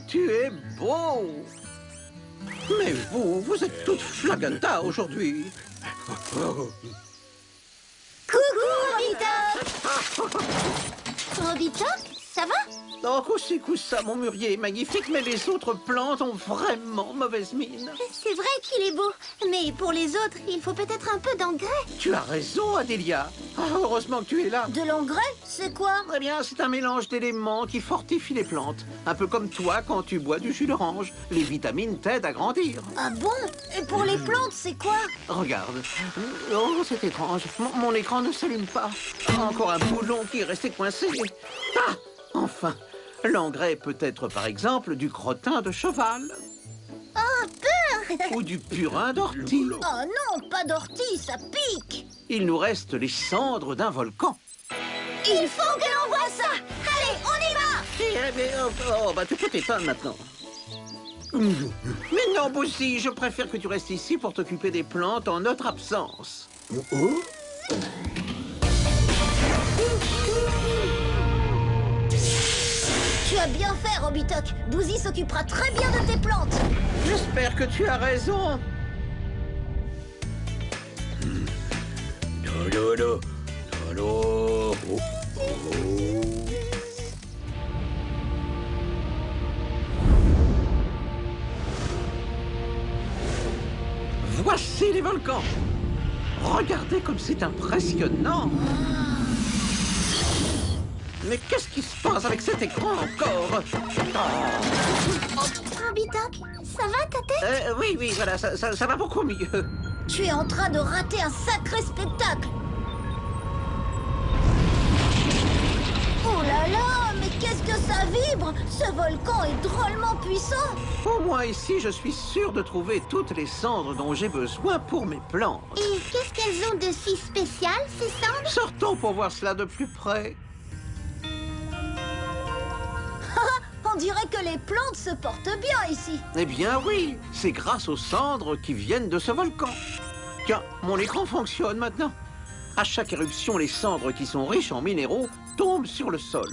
tu es beau! Mais vous êtes toute flaganta aujourd'hui. Coucou, Robitok! Robitok, ça va? Oh, ça, mon mûrier est magnifique, mais les autres plantes ont vraiment mauvaise mine. C'est vrai qu'il est beau, mais pour les autres, il faut peut-être un peu d'engrais. Tu as raison, Adélia. Ah, heureusement que tu es là. De l'engrais? C'est quoi? Eh bien, c'est un mélange d'éléments qui fortifie les plantes. Un peu comme toi quand tu bois du jus d'orange. Les vitamines t'aident à grandir. Ah bon? Et pour les plantes, c'est quoi? Regarde. Oh, c'est étrange. Mon écran ne s'allume pas. Encore un boulon qui est resté coincé. Ah, enfin. L'engrais peut être, par exemple, du crottin de cheval. Oh, peur! Ou du purin d'ortie. Oh non, pas d'ortie, ça pique! Il nous reste les cendres d'un volcan. Il faut que l'on voit ça! Allez, on y va! Bah tu peux t'éteindre maintenant. Mais non, Boussi, je préfère que tu restes ici pour t'occuper des plantes en notre absence. Tu as bien fait, Robitok. Bouzy s'occupera très bien de tes plantes. J'espère que tu as raison. Voici les volcans. Regardez comme c'est impressionnant. Mais qu'est-ce qui se passe avec cet écran encore? Robitok, ça va ta tête? Oui, voilà, ça va beaucoup mieux. Tu es en train de rater un sacré spectacle. Oh là là, mais qu'est-ce que ça vibre? Ce volcan est drôlement puissant. Au moins ici, je suis sûr de trouver toutes les cendres dont j'ai besoin pour mes plantes. Et qu'est-ce qu'elles ont de si spécial, ces cendres? Sortons pour voir cela de plus près. On dirait que les plantes se portent bien ici. Eh bien oui, c'est grâce aux cendres qui viennent de ce volcan. Tiens, mon écran fonctionne maintenant. À chaque éruption, les cendres qui sont riches en minéraux tombent sur le sol.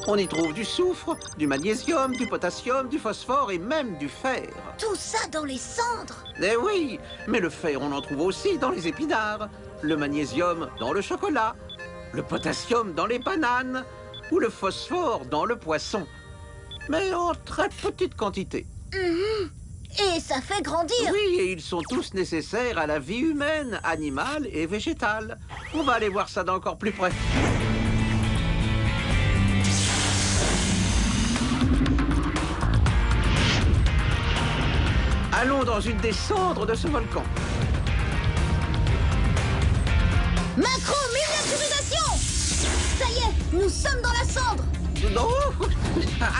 On y trouve du soufre, du magnésium, du potassium, du phosphore et même du fer. Tout ça dans les cendres? Eh oui, mais le fer, on en trouve aussi dans les épinards, le magnésium dans le chocolat, le potassium dans les bananes ou le phosphore dans le poisson. Mais en très petite quantité. Et ça fait grandir. Oui, et ils sont tous nécessaires à la vie humaine, animale et végétale. On va aller voir ça d'encore plus près. Allons dans une des cendres de ce volcan. Macro-miniaturisation! Ça y est, nous sommes dans la cendre. Non.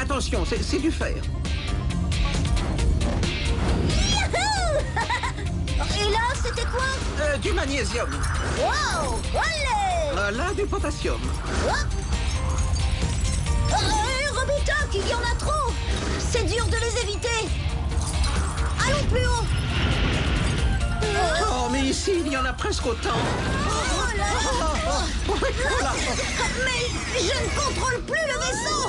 Attention, c'est du fer. Youhou! Et là, c'était quoi? Du magnésium. Wow! Allez! Là, du potassium. Robitok, il y en a trop! C'est dur de les éviter! Allons plus haut! Oh, mais ici, il y en a presque autant. Oh là là! Voilà. Mais je ne contrôle plus le vaisseau!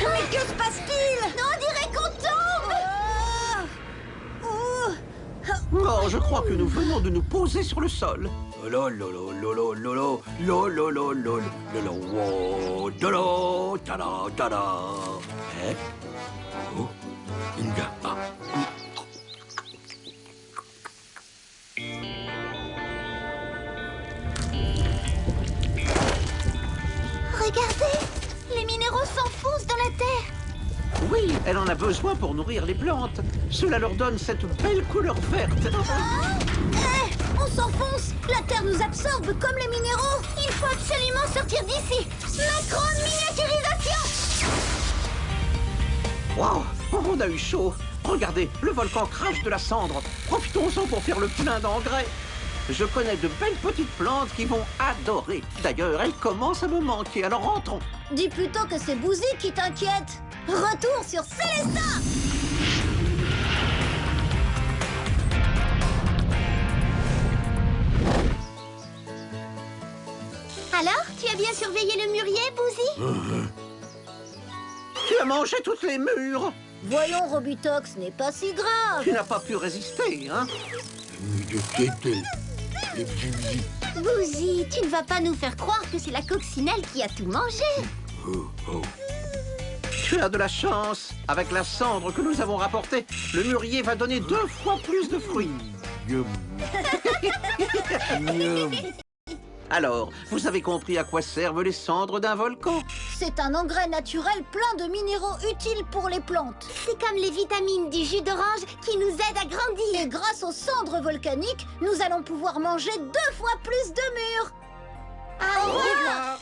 Mais que se passe-t-il? On dirait qu'on tombe! Oh, je crois que nous venons de nous poser sur le sol. Regardez! Les minéraux s'enfoncent dans la terre! Oui, elle en a besoin pour nourrir les plantes. Cela leur donne cette belle couleur verte. On s'enfonce! La terre nous absorbe comme les minéraux! Il faut absolument sortir d'ici! Macro-miniaturisation! Waouh, on a eu chaud. Regardez, le volcan crache de la cendre. Profitons-en pour faire le plein d'engrais. Je connais de belles petites plantes qui vont adorer. D'ailleurs, elles commencent à me manquer, alors rentrons. Dis plutôt que c'est Bouzy qui t'inquiète! Retour sur Célesta! Alors, tu as bien surveillé le mûrier, Bouzy? Tu as mangé toutes les mûres. Voyons, Robutox, n'est pas si grave. Tu n'as pas pu résister, hein? Bouzy, tu ne vas pas nous faire croire que c'est la coccinelle qui a tout mangé. Tu as de la chance. Avec la cendre que nous avons rapportée, le mûrier va donner 2 fois plus de fruits. Alors, vous avez compris à quoi servent les cendres d'un volcan? C'est un engrais naturel plein de minéraux utiles pour les plantes. C'est comme les vitamines du jus d'orange qui nous aident à grandir. Et grâce aux cendres volcaniques, nous allons pouvoir manger 2 fois plus de mûres. Au revoir.